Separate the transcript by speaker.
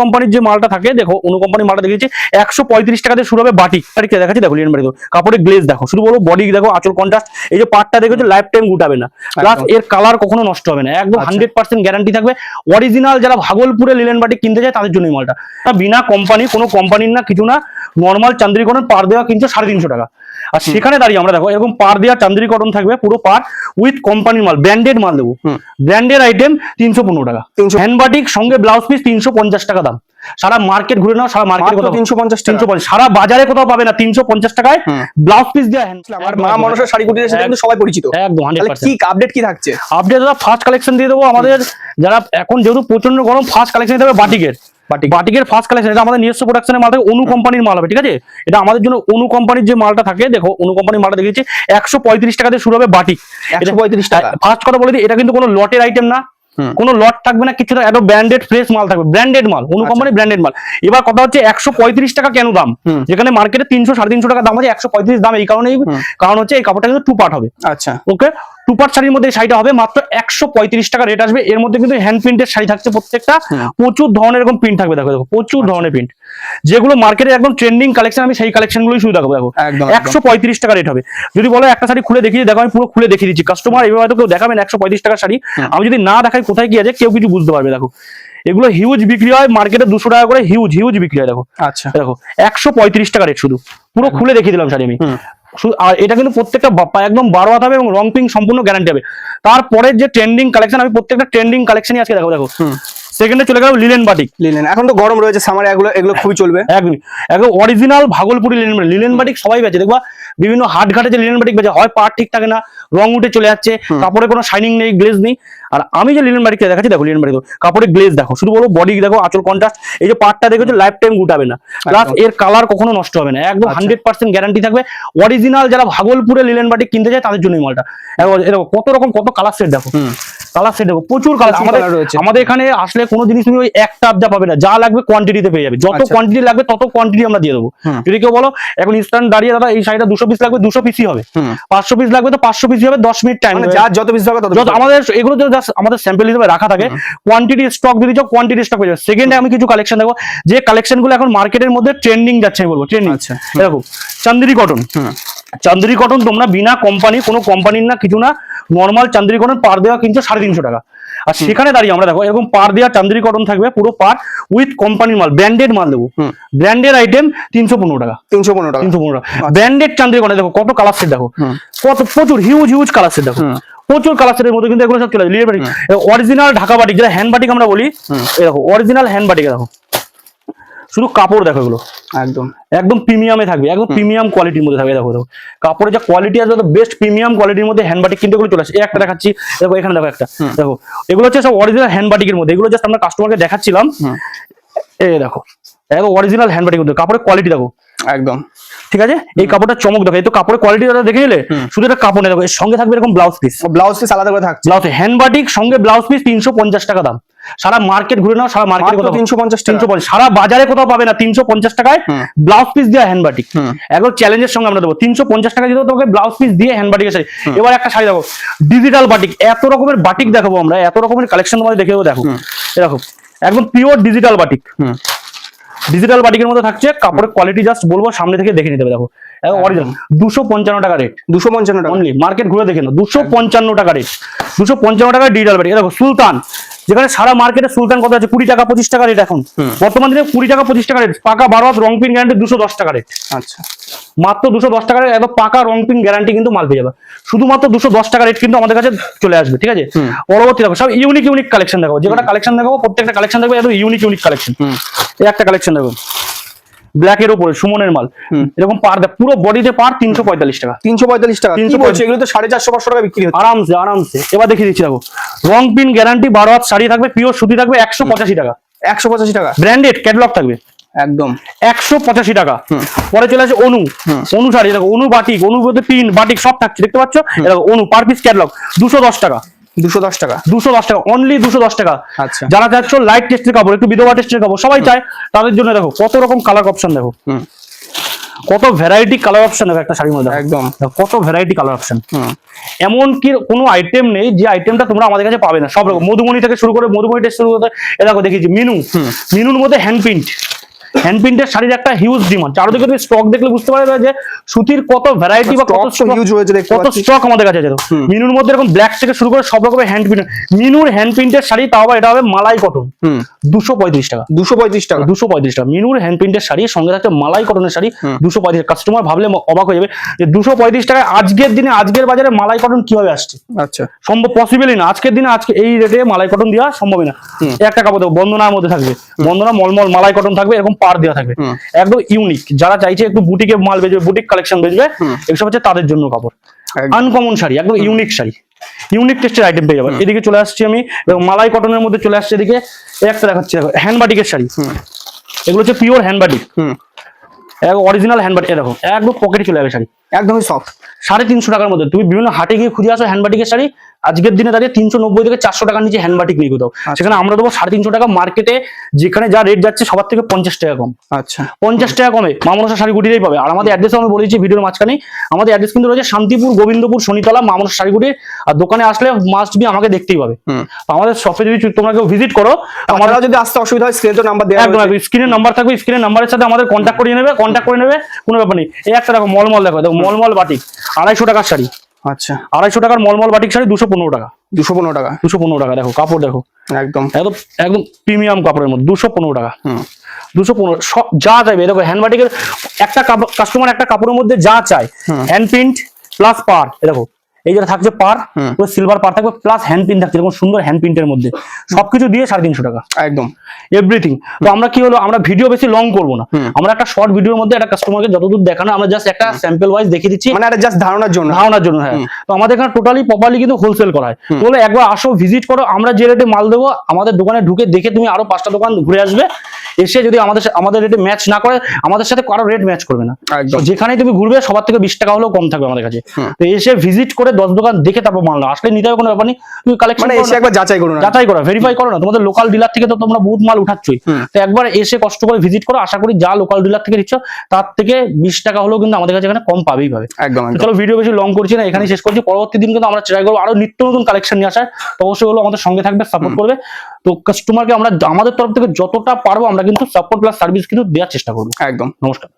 Speaker 1: কোম্পানির যে মালটা থাকে দেখো, অনু কোম্পানির মালটা দেখেছি 135 টাকা দিয়ে শুরু হবে বাটিক। আরে কে দেখাচ্ছি দেখো, লিনেন বাটিক কাপড়ের গ্লেজ দেখো, শুধু বলো বডি দেখো, আঁচল কন্ট্রাস্ট, এই যে পার্টটা দেখেছো লাইফ টাইম গুটাবে না, প্লাস এর কালার কখনো নষ্ট হবে না, একদম 100% গ্যারান্টি থাকবে। অরিজিনাল যারা ভাগলপুরে লিনেন বাটিক কিনতে যায় তাদের জন্য এই মালটা, বিনা কোম্পানি, কোনো কোম্পানির না, কিছু না, নর্মাল চান্দ্রি কটন পার দেওয়া কিনছো 350 টাকা। আর সেখানে দাঁড়িয়ে আমরা দেখো এরকম পার দেওয়া চান্দ্রি কটন থাকবে পুরো পার উইথ কোম্পানির মাল, ব্র্যান্ডেড মাল দেবো, ব্র্যান্ডেড আইটেম 315 টাকা। হ্যান্ড বাটিক সঙ্গে ব্লাউজ পিস 350 টাকা দাম। সারা মার্কেট ঘুরে নাও, সারা মার্কেট 350, সারা বাজারে কোথাও পাবে না 350 টাকায় ব্লাউজ পিস দেওয়া।
Speaker 2: আর মা মনসা শাড়ি কুটিরের সাথে কিন্তু সবাই পরিচিত
Speaker 1: একদম 100%।
Speaker 2: কি আপডেট কি থাকছে?
Speaker 1: আপডেট দাদা ফার্স্ট কালেকশন দিয়ে দেবো আমাদের, যারা এখন যেহেতু প্রচন্ড গরম, ফার্স্ট কালেকশন দিতে হবে বাটিকের ফার্স্ট কালেকশন। এটা আমাদের নিজস্ব প্রোডাকশনের মাল থাকে, অনু কোম্পানির মাল হবে, ঠিক আছে? এটা আমাদের জন্য অনু কোম্পানির যে মালটা থাকে দেখো, অনু কোম্পানির মালটা দেখেছি 135 টাকা দিয়ে শুরু হবে বাটিক।
Speaker 2: 135 টাকা।
Speaker 1: ফার্স্ট কথা বলে দিই, এটা কিন্তু কোনো লটের আইটেম না, কোনো লট থাকবে না, কিছু একদম ব্র্যান্ডেড ফ্রেশ মাল থাকবে, ব্র্যান্ডেড মাল, অনু কোম্পানির ব্র্যান্ডেড মাল। এবার কথা হচ্ছে 135 টাকা কেন দাম, যেখানে মার্কেটে 300 350 টাকা দাম আছে, 135 দাম এই কারণেই, কারণ হচ্ছে এই কাপড়টা কিন্তু টু পার্ট হবে।
Speaker 2: আচ্ছা,
Speaker 1: ওকে, টু পার্ট শাড়ির মধ্যে শাড়িটা হবে মাত্র 135 টাকা রেট আসবে। এর মধ্যে কিন্তু হ্যান্ড প্রিন্টের শাড়ি থাকছে প্রত্যেকটা, প্রচুর ধরনের এরকম প্রিন্ট থাকবে, দেখো প্রচুর ধরনের প্রিন্ট, যেগুলো মার্কেটে একদম ট্রেন্ডিং কালেকশন, আমি সেই কালেকশন গুলোই শুধু দেখাবো। দেখো 135 টাকা রেট হবে। যদি বলো একটা শাড়ি খুলে দেখিয়ে দেখো, আমি পুরো খুলে দেখিয়ে দিচ্ছি, কাস্টমার এভাবে হয়তো কেউ দেখাবেন 135 টাকার শাড়ি, আমি যদি না দেখাই কোথায় কি আছে কেউ কিছু বুঝতে পারবে। দেখো এগুলো হিউজ বিক্রি হয় মার্কেটে, 200 টাকা করে হিউজ বিক্রি হয়। দেখো
Speaker 2: আচ্ছা,
Speaker 1: দেখো 135 টাকা রেট, শুধু পুরো খুলে দেখিয়ে দিলাম শাড়ি আমি। আর এটা কিন্তু প্রত্যেকটা একদম 12 হাত হবে এবং রং পিং সম্পূর্ণ গ্যারান্টি হবে। তারপরে যে ট্রেন্ডিং কালেকশন, আমি প্রত্যেকটা ট্রেন্ডিং কালেকশনই আজকে দেখো। সেকেন্ডে চলে গেল লিনেন বাটিক।
Speaker 2: লিনেন এখন তো গরম রয়েছে, সামারে এগুলো খুবই চলবে।
Speaker 1: একদম অরিজিনাল ভাগলপুরি লিনেন বাটিক সবাই বেচে, দেখবা বিভিন্ন হাট ঘাটে যে লিনেন বাটিক বেচে, হয় পার্ট ঠিক থাকে না, রং উঠে চলে যাচ্ছে, কাপড়ে কোনো শাইনিং নেই, গ্লেজ নেই। আর আমি যে লিনেন বাটিকটা দেখাচ্ছি দেখো, লিনেন বাটিক কাপড়ের গ্লেজ দেখো, শুধু বলো বডি দেখো, আঁচল কন্ট্রাস্ট, এই যে পার্টটা দেখেছো লাইফ টাইম গুটাবে না, প্লাস এর কালার কখনো নষ্ট হবে না, একদম 100% গ্যারান্টি থাকবে। অরিজিনাল যারা ভাগলপুরে লিনেন বাটিক কিনতে যায় তাদের জন্য এই মালটা। কত রকম কত কালার সেট দেখো, কালার সেট দেখো, প্রচুর কালার আমাদের এখানে আসলে কোনো জিনিস তুমি ওই একটা আবজা পাবে না, যা লাগবে কোয়ান্টিটিতে পেয়ে যাবে, যত কোয়ান্টিটি লাগবে তত কোয়ান্টিটি আমরা দিয়ে দেবো। যদি কেউ বলো এখন ইনস্ট্যান্ট দাঁড়িয়ে দাদা এই শাড়িটা 200 পিস লাগবে, 200 পিসই হবে, 500 পিস লাগবে তো 500 পিসই হবে, 10 মিনিট টাইম,
Speaker 2: যার যত পিস লাগবে তত।
Speaker 1: আমাদের এগুলো জাস্ট আমাদের স্যাম্পল হিসেবে রাখা থাকে, কোয়ান্টিটি স্টক যদি চাও কোয়ান্টিটি স্টক পেয়ে যাবে। সেকেন্ডে আমি কিছু কালেকশন দেখো, যে কালেকশন গুলো এখন মার্কেটের মধ্যে ট্রেন্ডিং যাচ্ছে, আমি বলবো ট্রেন্ডিং। দেখো চান্দেরি কটন, চান্দেরি কটন তোমরা বিনা কোম্পানি, কোনো কোম্পানির না, কিছু না, নর্মাল চান্দেরি কটন পার দেওয়া কিনছো 350 টাকা। আর সেখানে দাঁড়িয়ে আমরা দেখো এরকম পার দেওয়া চান্দেরি কটন থাকবে পুরো পার উইথ কোম্পানির মাল, ব্র্যান্ডেড মাল দেবো, ব্র্যান্ডেড আইটেম 315 টাকা। 315 টাকা ব্র্যান্ডেড চান্দেরি কটন। দেখো কত কালার সেট দেখো, কত প্রচুর হিউজ কালার সেট দেখো, প্রচুর কালার সেটের মধ্যে কিন্তু এগুলো সব চলে যায়। অরিজিনাল ঢাকা বাটিক, যেটা হ্যান্ড বাটিক আমরা বলি, দেখো অরিজিনাল হ্যান্ড বাটিক দেখো, শুধু কাপড় দেখো, এগুলো একদম প্রিমিয়ামে থাকবে, একদম প্রিমিয়াম কোয়ালিটির মধ্যে থাকবে। দেখো কাপড়ের যে কোয়ালিটি আছে বেস্ট প্রিমিয়াম কোয়ালিটির মধ্যে হ্যান্ড বাটিক কিন্তু এগুলো চলে আসে। একটা দেখাচ্ছি দেখো, এখানে দেখো একটা, দেখো এগুলো হচ্ছে সব অরিজিনাল হ্যান্ড বাটিকের মধ্যে, এগুলো জাস্ট আমরা কাস্টমারকে দেখাচ্ছিলাম। এই দেখো একদম অরিজিনাল হ্যান্ড বাটিকের মধ্যে কাপড়ের কোয়ালিটি দেখো, একদম ঠিক আছে। এই কাপড়টা চমক দেখো, এই তো কাপড়ের কোয়ালিটি দেখে নিলে, শুধু এটা কাপড় নেই, দেখো এর সঙ্গে থাকবে এরকম ব্লাউজ পিস
Speaker 2: আলাদা করে থাকছে।
Speaker 1: ব্লাউজ হ্যান্ড বাটিক সঙ্গে ব্লাউজ পিস 350 টাকা দাম। সারা মার্কেট ঘুরে নাও, সারা মার্কেট 350, সারা বাজারে কোথাও পাবে না 350 টাকায় ব্লাউজ পিস দিয়ে হ্যান্ড বাটিক। একদম চ্যালেঞ্জের সঙ্গে আমরা দেবো 350 টাকা দিতে তোমাকে ব্লাউজ পিস দিয়ে হ্যান্ড বাটিকের শাড়ি। এবার একটা শাড়ি দেখো ডিজিটাল বাটিক, এত রকমের বাটিক দেখাবো আমরা, এত রকমের কালেকশন তোমাদের দেখে দেবো। দেখো এরকম একদম পিওর ডিজিটাল বাটিক, ডিজিটাল বাটিকের মধ্যে থাকছে, কাপড়ের কোয়ালিটি জাস্ট বলবো সামনে থেকে দেখে নিতে হবে। দেখো অরিজিনাল 255 টাকা রেট, 255 টাকা অনলি, মার্কেট ঘুরে দেখে নাও 255 টাকা রেট, 255 টাকা ডিজিটাল বাটিক। দেখো সুলতান, যেখানে সারা মার্কেটে সুলতান কত আছে 20 টাকা 25 টাকা রেট, এখন বর্তমান দিনে 20 টাকা 25 টাকা রেট, পাকা 12 হাত রং পিন গ্যারান্টি 210 টাকা রেট। আচ্ছা, মাত্র 210 টাকা রেট, একদম পাকা রং পিন গ্যারান্টি কিন্তু মাল পেয়ে যাবে, শুধুমাত্র 210 টাকা রেট কিন্তু আমাদের কাছে চলে আসবে, ঠিক আছে। পরবর্তী দেখো সব ইউনিক কালেকশন দেখো, যে কটা কালেকশন দেখো প্রত্যেকটা কালেকশন দেখো একদম ইউনিক কালেকশন। এই একটা কালেকশন দেখো ব্ল্যাক এর উপরে সুমনের মাল, এরকম পার পুরো বডিতে পার 345 টাকা। 345 টাকা এগুলো তো 450-500 টাকা বিক্রি হচ্ছে আরামসে। এবার দেখিয়ে দিচ্ছি দেখো, রং পিন গ্যারান্টি 12 হাত শাড়ি থাকবে, পিওর সুতি থাকবে 185 টাকা। 185 টাকা ব্র্যান্ডেড ক্যাটালগ থাকবে একদম 185 টাকা। পরে চলে আসে অনু শাড়ি, দেখো অনু বাটিক, অনু বলতে পিন বাটিক সব থাকছে, দেখতে পাচ্ছ। দেখো অনু পার পিস ক্যাটালগ 210 টাকা, 210 টাকা অনলি 210 টাকা। আচ্ছা, যারা চাচ্ছ লাইট টেস্টের কাপড়, একটু বিধবা টেস্টের কাপড় সবাই চায়, তাদের জন্য দেখো কত রকম কালার অপশন দেখো, কত ভ্যারাইটি কালার অপশন হবে একটা শাড়ির মধ্যে,
Speaker 2: একদম
Speaker 1: দেখো, কত ভ্যারাইটি কালার অপশন।
Speaker 2: হুম
Speaker 1: এমন কি কোনো আইটেম নেই যে আইটেমটা তোমরা আমাদের কাছে পাবে না, সব রকম মধুমণি থেকে শুরু করে, মধুমণি থেকে শুরু করে এ দেখো দেখিয়েছি মিনু, মিনুর মধ্যে হ্যান্ড প্রিন্টের শাড়ির একটা হিউজ ডিমান্ড। চারদিকে তুমি স্টক দেখলে বুঝতে পারবে যে সুতির কত ভ্যারাইটি বা কত
Speaker 2: হিউজ রয়েছে, দেখতে
Speaker 1: কত
Speaker 2: পাচ্ছি।
Speaker 1: স্টক আমাদের কাছে আছে। মিনুর মধ্যে এরকম ব্ল্যাক থেকে শুরু করে সব রকমের হ্যান্ড প্রিন্ট, মিনুর হ্যান্ড প্রিন্টের শাড়ি, তাও আবার এটা হবে মালাই কটন, 235 টাকা।
Speaker 2: 235 টাকা।
Speaker 1: 235 টাকা মিনুর হ্যান্ড প্রিন্টের শাড়ি, সঙ্গে থাকছে মালাই কটনের শাড়ি 235। কাস্টমার ভাবলে অবাক হয়ে যাবে যে 235 টাকায় আজকের দিনে আজকের বাজারে মালাই কটন কিভাবে আসছে,
Speaker 2: আচ্ছা
Speaker 1: সম্ভব পসিবলই না। আজকের দিনে আজকে এই রেটে মালাই কটন দেওয়া সম্ভবই না। একটা কাপড় দেবো, বন্দনার মধ্যে থাকবে, বন্দনা মলমল মালাই কটন থাকবে, এরকম পার দেওয়া থাকবে, একদম ইউনিক। যারা চাইছে একটু বুটিকে মাল বেচবে, বুটিক কালেকশন বেচবে, এসব হচ্ছে তাদের জন্য কাপড়। আনকমন শাড়ি, একদম ইউনিক শাড়ি, ইউনিক টেস্টের আইটেম পেয়ে যাবে। এদিকে চলে আসছি আমি মালাই কটনের মধ্যে চলে আসছে, এদিকে একটা দেখাচ্ছি, দেখো হ্যান্ড বাটিকের শাড়ি, এগুলো হচ্ছে pure hand batik, original hand batik. দেখো একদম পকেটে চলে যাবে শাড়ি,
Speaker 2: একদমই সফট।
Speaker 1: 350 টাকার মধ্যে। তুমি বিভিন্ন হাটে গিয়ে খুঁজে আসো হ্যান্ড বাটিকের শাড়ি, আজকের দিনে দাঁড়িয়ে 390 থেকে 400 টাকার নিচে হ্যান্ড বাটিক নেই কোথাও। সেখানে আমরা দেবো 350 টাকা। মার্কেটে যেখানে যা রেট যাচ্ছে সবার থেকে 50 টাকা কম।
Speaker 2: আচ্ছা
Speaker 1: 50 টাকা কমে মা মনসা শাড়িগুটিতেই পাবে। আর আমাদের অ্যাড্রেস আমি বলেছি ভিডিওর মাঝখানে, আমাদের অ্যাড্রেস কিন্তু রয়েছে শান্তিপুর, গোবিন্দপুর, শনিতলা, মা মনসা শাড়িগুটির। আর দোকানে আসলে মাস্ট বি আমাকে দেখতেই পাবে। আমাদের শপে যদি তোমরা কেউ ভিজিট করো,
Speaker 2: আমাদের যদি আসতে অসুবিধা হয় স্ক্রিনে তো নাম্বার দেওয়া
Speaker 1: একদম স্ক্রিনের নাম্বার থাকবে, স্ক্রিনের নাম্বারের সাথে আমাদের কন্ট্যাক্ট করে নেবে, কোনো ব্যাপার নেই। এই একটা দেখো মলমল, দেখো মলমল বাটিক 250 টাকার শাড়ি।
Speaker 2: আচ্ছা
Speaker 1: 250 টাকার মলমল বাটিক শাড়ি 215 টাকা।
Speaker 2: 215 টাকা।
Speaker 1: 215 টাকা। দেখো কাপড় দেখো,
Speaker 2: একদম
Speaker 1: একদম একদম প্রিমিয়াম কাপড়ের মধ্যে 215 টাকা। 215 সব যা চাইবে। দেখো হ্যান্ড বাটিকের একটা কাস্টমার একটা কাপড়ের মধ্যে যা চায়, হ্যান্ড প্রিন্ট প্লাস পার, দেখো এই যেটা থাকছে পার, পুরো সিলভার পার থাকবে, প্লাস হ্যান্ড প্রিন্ট থাকছে এরকম সুন্দর হ্যান্ড প্রিন্টের মধ্যে, সবকিছু দিয়ে 350 টাকা
Speaker 2: একদম
Speaker 1: এভরিথিং। তো আমরা কি হলো, আমরা ভিডিও বেশি লং করবো না, আমরা একটা শর্ট ভিডিওর মধ্যে একটা কাস্টমারকে যতদূর দেখানো, আমরা জাস্ট একটা স্যাম্পল ওয়াইজ দেখিয়ে দিচ্ছি,
Speaker 2: মানে এটা জাস্ট ধারণার জন্য।
Speaker 1: হ্যাঁ। তো আমাদের এখানে টোটালি প্রপারলি কিন্তু হোলসেল করা হয়। বলে একবার আসো, ভিজিট করো, আমরা যে রেটে মাল দেবো আমাদের দোকানে ঢুকে দেখে তুমি আরো 5টা দোকান ঘুরে আসবে, এসে যদি আমাদের রেটে ম্যাচ না করে, আমাদের সাথে কারো রেট ম্যাচ করবে না। যেখানেই তুমি ঘুরবে সবার থেকে 20 টাকা হলেও কম থাকবে আমাদের কাছে। তো এসে ভিজিট করে 10 দোকান দেখে তারপর মাল না আসলে নিতে হবে, কোনো ব্যাপার নেই। তুমি কালেকশন
Speaker 2: মানে এসে একবার যাচাই করো,
Speaker 1: ভেরিফাই করো না। তোমাদের লোকাল ডিলার থেকে তো তোমরা বহুত মাল উঠাচ্ছই, তো একবার এসে কষ্ট করে ভিজিট করো। আশা করি যা লোকাল ডিলার থেকে দিচ্ছ তার থেকে 20 টাকা হলেও কিন্তু আমাদের কাছে এখানে কম পাবে।
Speaker 2: একদম।
Speaker 1: চলো ভিডিও বেশি লং করছি না, এখানেই শেষ করছি। পরবর্তী দিন কিন্তু আমরা ট্রাই করবো আরো নিত্য নতুন কালেকশন নিয়ে আসার। তো অবশ্যই হলো আমাদের সঙ্গে থাকবে, সাপোর্ট করবে। তো কাস্টমারকে আমরা আমাদের তরফ থেকে যতটা পারবো আমরা কিন্তু সাপোর্ট প্লাস সার্ভিস কিন্তু দেওয়ার চেষ্টা করবো।
Speaker 2: একদম।
Speaker 1: নমস্কার।